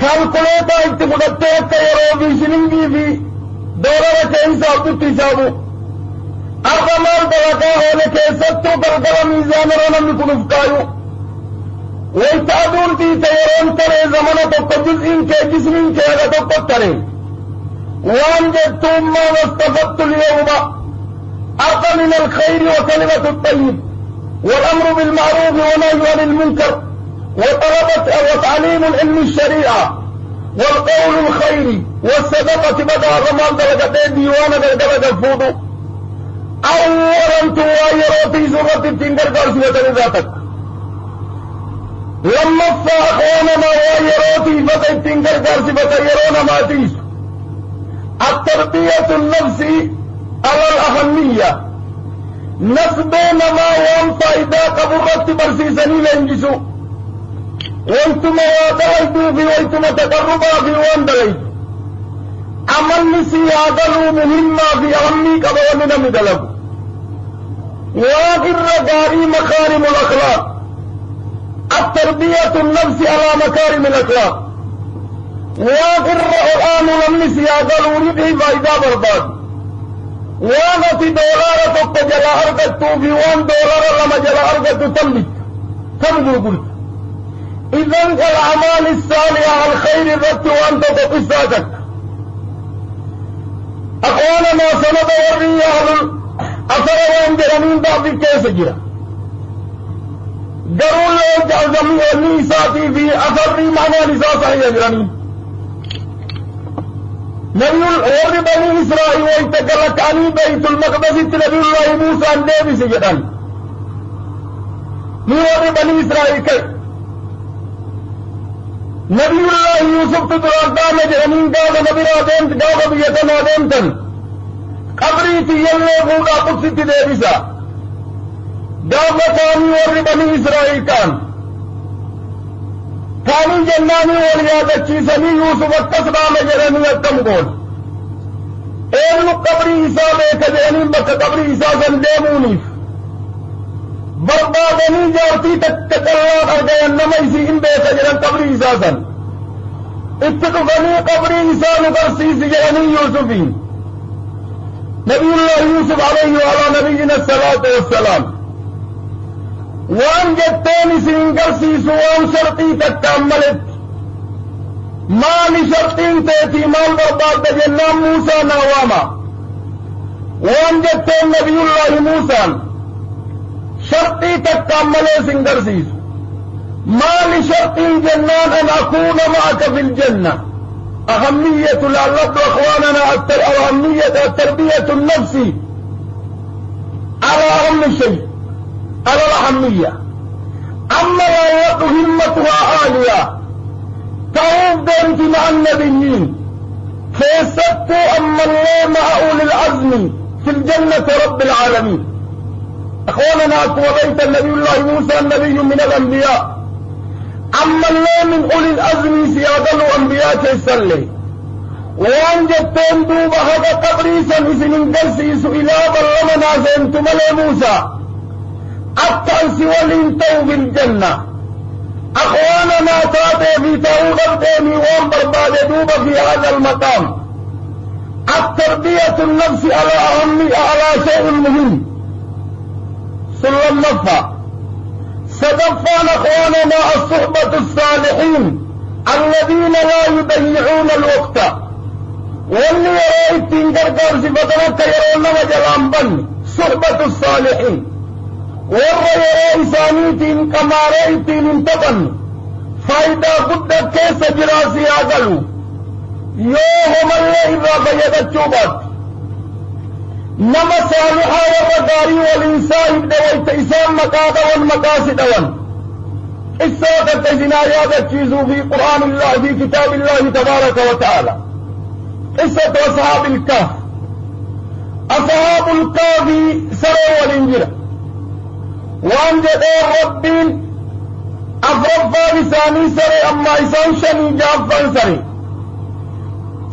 كالكوليتا اتفقدتها كيرو في شلنجي في دورة كيسا بتسابو أرغمار دلقاه لكيستو كالكلا ميزان رنم يكون افكايو ويتعدون في تيرون تري زمن توقع جزء كي جسم كي اغا توقع تري وان جدتم ما واستفدت اليوم أرقى من الخير وكلمة الطيب والأمر بالمعروف ونهي عن المنكر وتعليم العلم الشريعة والقول الخيري والصدقة بدأ غمان درجتين ديوانا درجة الفوضو أولا توايرو في سورة التنجر قرسوة لذاتك لما أخوانا ما ويروتي فتيتين كركار فتيرون ما تيس التربية النفسي على الأهمية نسبنا ما وان فايدة قبرت برسيسني لنجسو وانتم وادليتوا في وانتم تقربا في وان دليتوا عمل سيادلوا مهمة في أهمي قبرنا مدلقوا وآخر رقاري مكارم الأخلاق التربية النفس على مكارم الأخلاق وآخر القرآن لم سيادلوا ربه فايدة برباد وانا في دولار تقجل أرقدتو في $1 لما جل أرقدتو تملك كم قلت إذن الأعمال الصالحة الخير الرد وأنت تقصاتك أخوانا ما سند والرياء أثر وان جرمين بعض الكيس جرى قروا الله جعزمي والنساتي في أثر معنى نساء صحيح جرمين نبي الله بني إسرائيل ويتقلت عني بيت المقدس نبي الله موسى النبي سجدان نور بني إسرائيل كي نبي الله يوسف تدران دام جرمين قال نبي رادين قال بيتنا ديمتن قبري تيالي فوقا قدس تدبسا قال ثاني ور بني إسرائيل كانوا جناني وليادة چيسني يوسف التسبع مجرني التمقول ايلو قبري إساء بيكجرني بك قبري إساء سنديمونيف بربادني جارتي تتكالله أرجع النميسي إن بيكجرن قبري إساء سن اتقفني قبري إساء نقرسيس جرني يوسفين نبي الله يوسف عليه وعلى نبينا الصلاة والسلام وان جتين سنقرسيس وان شرطي تتأملت مال شرطين تأتي مال برباد جنام موسى نواما وان جتين نبي الله موسى شرطي تتأملت سنقرسيس مال شرطين جنان أن أكون معك في الجنة أهمية لعلق أخواننا أهمية التربية النفسي على أهم شيء على الأهمية أما الآيات همتها عالية تعود أنت مع النبيين فيستطيع أما الله مع أولي العزم في الجنة رب العالمين أخواننا أقوى النبي الله موسى النبي من الأنبياء أما الله من أولي العزم سيادة الأنبياء كيسلي وأن جدتين دوبا هذا قبريسا إسنين قرسيس إلى بلمنا زينتم موسى التأس والانتو بالجنة أخواننا تاتي في تاود الدين وانبرباد دوبا في هذا المقام التربية النفس على شيء مهم سلم النفع سدفان أخواننا الصحبة الصالحين الذين لا يضيعون الوقت واللي يرأي تنقر صفتنا كيرون وجلان بني صحبة الصالحين والرأي إسانيتين كما رأيتين انتبن فايدة قد كيس جراسي آقلوا يوهم الله إذا بيدت شوبات نما صالحا ورداري والإنسان دويت إسان مقادا والمقاسد وان إساقت جنايات تشيزوا في قرآن الله في كتاب الله تبارك وتعالى إسات أصحاب الكهف أصحاب الكهف سروا والإنجلة وان جدار ربين أفرفا لساني سري أما إسان شني جافا سري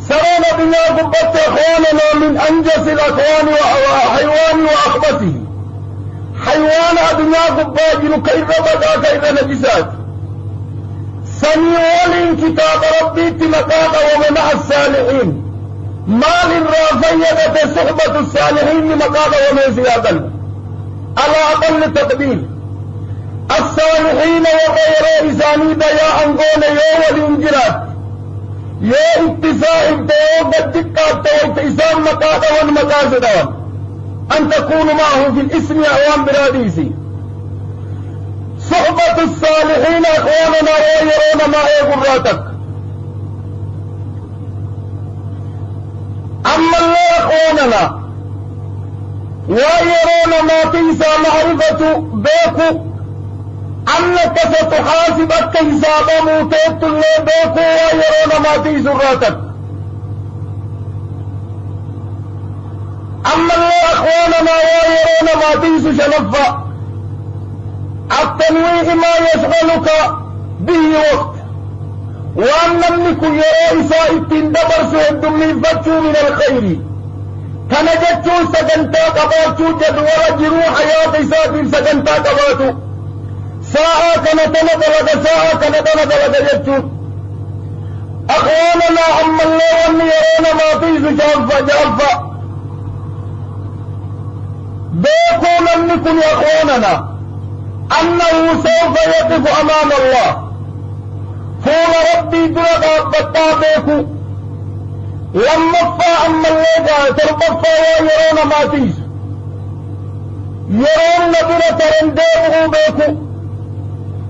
سرنا بنا قبت أخواننا من أنجس الأخوان وحيوان وأخبته حيوان أدنيا قباجل كيف بدا كيف نجسات سميولين كتاب ربي تمكاك ومنع الصالحين ما للرافية صحبة الصالحين مكاك ومن زيادا على أقل تقدير الصالحين وغير إساني ديا أنقون يوم الإنجلات يو اتساء تو بدقات تو اتسام مقادا والمقاصد أن تكون معه في الاسم أعوام براديسي صحبة الصالحين أخواننا ويرون ما يقراتك أما الله أخواننا ويرون ما تنسى معرفة بيكو أنك ستحاسبك حساب موتيت اللي بيكو ويرون ما تيسراتك. أما اللي أخواننا ويرون ما تيس شنفا التنويه ما يشغلك به وقت وأن نملك يرى إساءة دبر سهد من فتشو من الخير تنجتشو سجنتا قباتشو جدول جرو حياة إساءة سجنتا قباتو ساعة كنتنا دلد ساعة كنتنا دلد جتشو. أخواننا أما الله وأن يرون ما تيس جالفا بيكو نملك يا أخواننا أنه سوف يقف أمام الله فول ربي درد أبطا بيكو لما فا أما الليجا تربفا ويرون ما تيس يرون نبرة ترنديه بيكو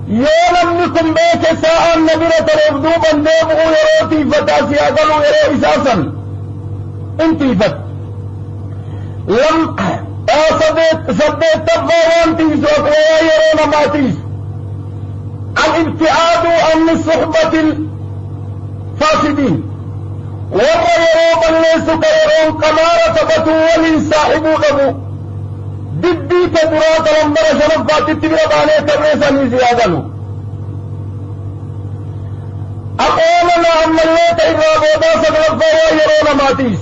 يولم لكم بيك ساعة نبرة ترفدوبا ديبه يروتي فتاسي أقلوا يرو إساسا انتي فت لم صديت تبوان تيس ويرون ما تيس الابتعاد عن صحبة الفاسدين ويرون ليس كيرون كما رتبتوا ولي صاحبوا له ددي كدرات لنبر شرفات التبرة باني تبريسا نزيادلو أقولنا أن الله تإرابودا سقلفا ويرون ما تيس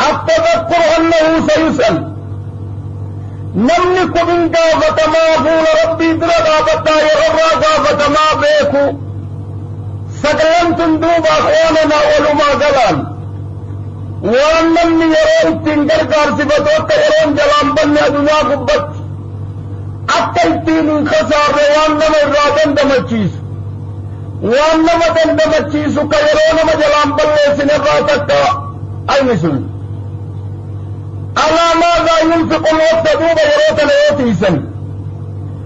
التذكر أنه سيسأل نملك من قافة ما فول ربي درد آبتا يغرى قافة ما بيكو سقلن تندوب أخواننا ولما قلال وأن نمني يرون تنقر كارسفتوك يرون جلان بني دنيا قبت أكتلتين خسار وأن نم الرادن دمتشيس وأن نم دمتشيس كيرون مجلان بني سنراتك أين سن على ماذا ينفق الوقت دوب يروتن يوتيسن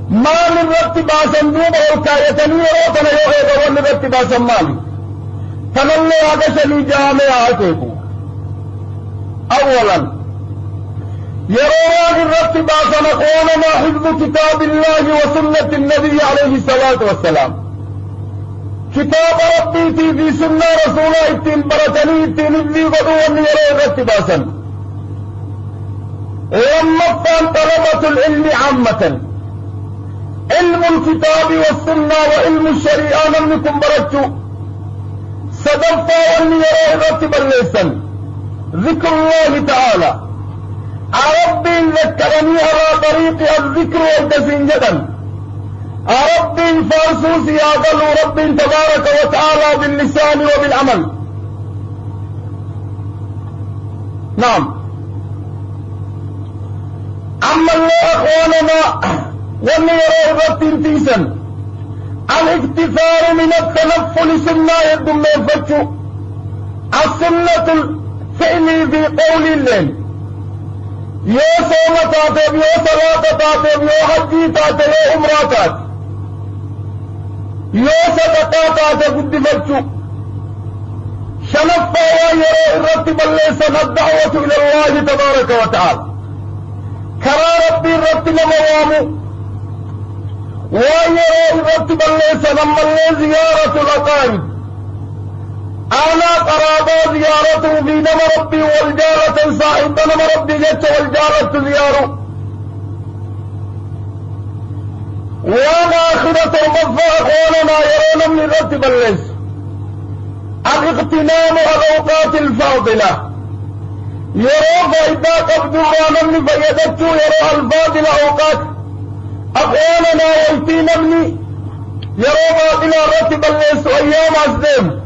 ما من رتباسا دوب وكايتن يروتن يوهيد ون رتباسا مالي فنالله عدشني جامعاتكو أولا يروان الرتباسا نقولنا حفظ كتاب الله وسنة النبي عليه الصلاة والسلام كتاب ربي في سنة رسوله اتين برتني اتين في قدوان يرو الرتباسا ولما طلبة العلم عامة علم الكتاب والسنة وعلم الشريعة نملكم برجو صدفة واني يرى رتب الليسن ذكر الله تعالى ربي ذكرني على طريق الذكر والتزين جدا ربي فارسوسي أقل ربي تبارك وتعالى باللسان وبالعمل. نعم أما الله أخواننا ومن يرى ربطين تيسا الاكتفار من التنفل سنة يدم يفتشو السنة الفعل في قول الليل يو صوم تاتب يو صلاة تاتب يو حجي تاتب يو عمراتات يو صدقا تاتب قد فتشو شنفا ويرى رتب الليسن الدعوة إلى الله تبارك وتعالى كرا ربي رتب موامو ويرى رتب الليسن أما اللي زيارة الأقارب أنا قرابا زيارته في نم ربي والجارة صاحب نم ربي جت والجارة زياره وانا آخرة المفا أخواننا يرون من رتب الليس الاغتنام الأوقات الفاضلة يرى فإذا قبضوا نمني فيدتوا يرى الفاضلة أوقات أخواننا يلتي نمني يرى فاضلة رتب الليس أيام أسدم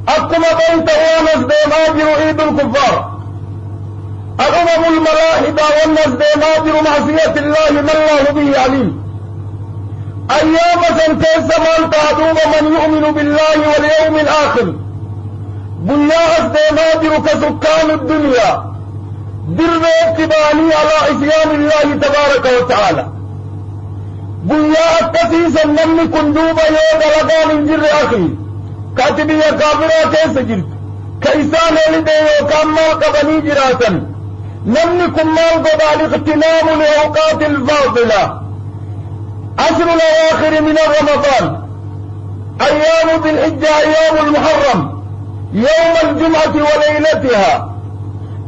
أكما بنت وانس ديناجر عيد الكفار الأمم الملاحدة والناس ديناجر معصية الله من الله به عليم أيام سنتين زمان تعدوب من يؤمن بالله واليوم الآخر بنياس ديناجر كسكان الدنيا در اتباني على عصيان الله تبارك وتعالى بنياس كسيسا نمي كندوب يوم لقان انجر أخي كاتبية كافرة كيس جرت كيسان لديه وكامل قبني جراتا نملك مال قبال اغتنام لأوقات الفاضلة عشر الأواخر من رمضان، أيام ذي الحجة، أيام المحرم، يوم الجمعة وليلتها،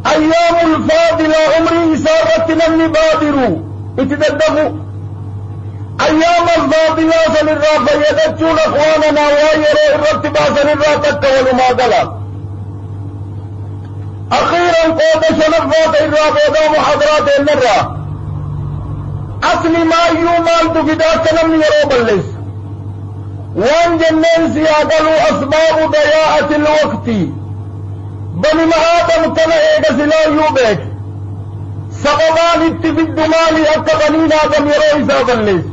أيام الفاضلة عمري سارت من بادروا اتددفوا أيام الفاضلة سنرى فيدتشون أخواننا ويرى الرتبا سنرى تكول ما قلت أخيرا قود شنفات الرابطة محاضرات النرى أصل ما يومال تفدات نمني يروب الليس وان جنين سياقلوا أسباب ضياءة الوقت بني مهاتم تنعيد سلا يوبك سببان اتفد مالي أكبنين آدم يرو إساب الليس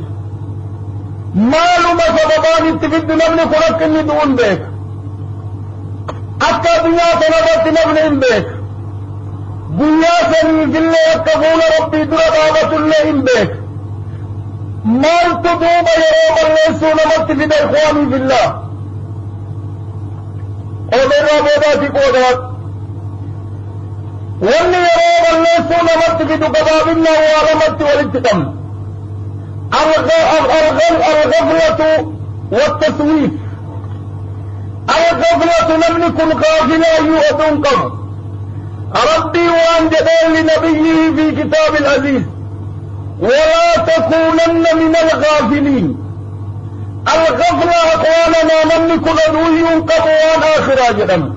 معلومة سببان اتفد نبني خلق اني دون بيك أكا دنيا تنبت نبني بيك دنيا سني في الله أكبول ربي دربابة الله بيك مال تدوب يروب الليس ونمت في إخواني في الله أولي رابطاتي قودات واللي يروب الليس ونمت في دقبابنا وعلمت والاتقام الغفلة والتسويف. الغفلة لم نكن غافلا يؤذنكم ربي وأنجدين لنبيه في كتاب العزيز ولا تكونن من الغافلين. الغفلة أخواننا لم نكن أدوينكم وأن آخر جدم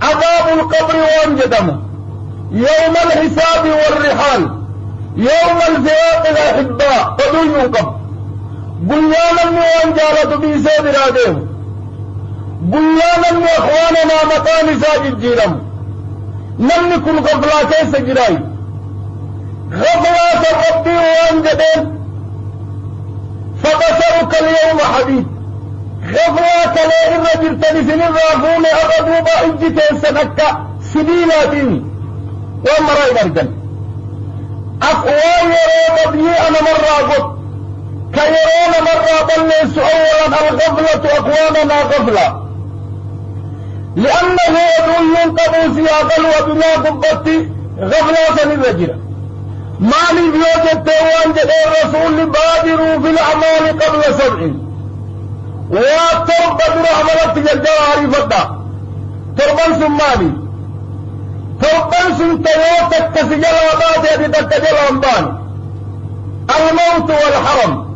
عذاب القبر وأنجدم يوم الحساب والرحال يوم الفراق الأحباء فدوينكم بنيانا وأنجالة بيساد رادهم بنيانا وأخواننا مكان ساجد جيرم لم نكن غفلة كيس جراي غفلة ربي وأنجدين فبشرك اليوم حديد غفلة كلا إن رجلتني سنين رافون أغدوبا إنجتين سنكا سبيلاتين ومرأي برجل أقوى يرون بي أنا مرة قد كيرون مرة بلس أولا الغفلة أقواننا غفلة لأنه يدون ينقضوا سياقل وبما قبطي غفلة سنرجل مالي بيوجد تيوان جد الرسول بادروا في الأعمال قبل 7 وتربة رحمة الجواري فتا تربان سمالي تربان سنتيوتك تسجل عبادة تتجل عمبان الموت والحرم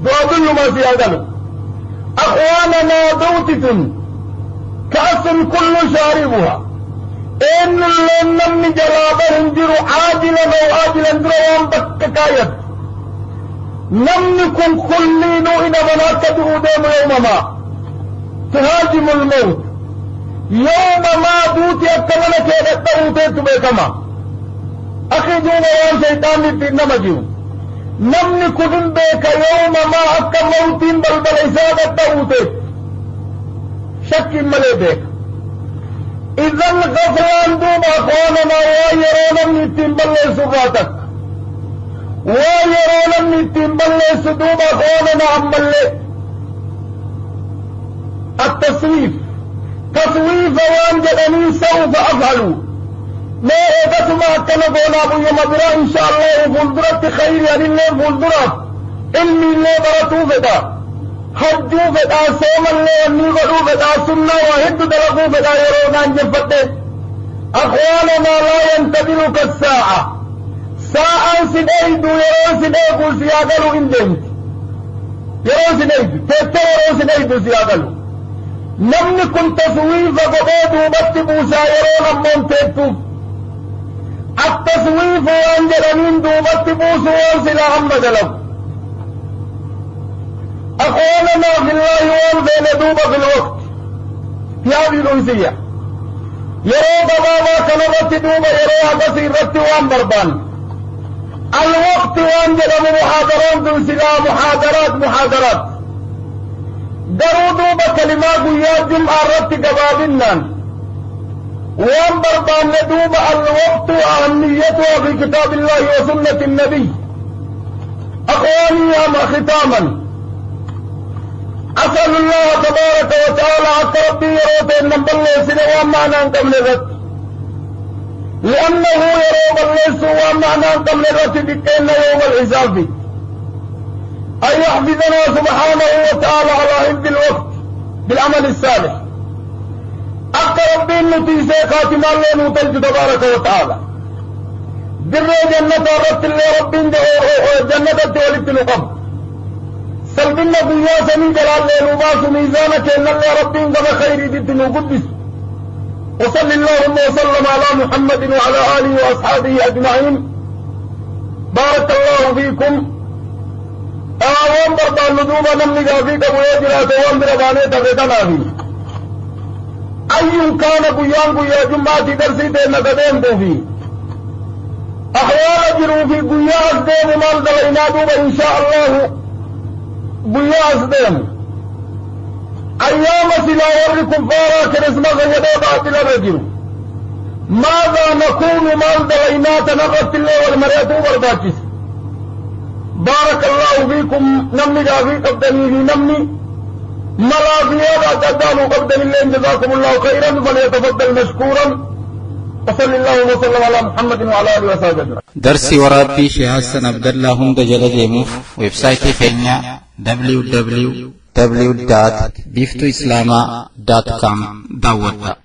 دعدل ما سيادله أخواننا دوتة كأس كل شاربها إن لنم جلابه انجر عاجلا أو آجلا دروان بككايت لم نكن كلين إن مناكد أدام يوم ما تهاجم الموت يوم ما دوتي أكملك يدتهوتي تبكما أخي جون وان شيطان في النمجيو لم نكن بك يوم ما أكملتين بل إسادة تهوتي شك ملي بك إذن غفران دوم أخواننا ويرون من التنبال سراتك ويرون من التنبال سدوم أخواننا عمالي التصويف تصويف وانجدني سوف أفعلوا ما إذا ما كان قونا أبو يمدرا إن شاء الله فلدرت خير يعني الله فلدرت علمي الله براتو فدا حجو فدا سوم الله ونغلو فدا سنة وهد دلقو فدا يرونان جفته أخواننا لا ينتظرك الساعة ساعة سنيدو يرون سنيدو سيادلو إن دمت يرون سنيدو تيتو يرون سنيدو سيادلو نمني كنت تصويف قبودو بطبو سايرون أمون تيتو التصويف وانجلمين دو بطبو سوان سلا محمد لو أخواننا في الله وانزل دوب في الوقت في هذه الأنسية يرو بابا كنبت دوب يرو بصير رت وان بربان الوقت وانجل محاضرات دو سلا محاضرات درو دوب كلمات ويا جمعة رت قبابنا وان بربان دوب الوقت وأهميته في كتاب الله وسنة النبي. أخواني يا ختاما أسأل الله تبارك وتعالى حتى ربي يروب أن نبلي سنوان معنا قبل الرد لأنه يروب الله سوان معنا قبل الرد بكينا يوم الحساب أن يحفظنا سبحانه وتعالى على حفظ الوقت بالعمل الصالح. أقرب بالنتيجة خاتمة الله نوتل تبارك وتعالى در جنة ورد الله رب جنة تولد نقب سلبنا دنيا سمي جلال لنباس ميزانك إن الله رب كما خير دين قدس. وصل اللهم وسلم على محمد وعلى آله وأصحابه أجمعين. بارك الله فيكم. آوان بردان لدوما نمني فيك أبو يجرات وانبر بانيت غدنا فيه أي كان قيام قيا جمعة درسي تينا قدين فيه أحوال جروا في قيا أسدين مال دلينا دوبا إن شاء الله قيا أسدين أيام سلا وركم فارا كرسما غيدا باطل الرجل ماذا نكون مال دلينا تنقص الله والمريض والباكس. بارك الله فيكم. نمني جافي قبدني في نمني ملا زيادة قداموا قبدني اللين جزاكم الله خيرا فليتفضل مشكورا. وصل الله وسلم على محمد وعلى آله وصحبه. درسي ورابي شيخ حسن عبد الله هم دجل ديموف ويب سايتي فينا www.biftoislama.com دعوة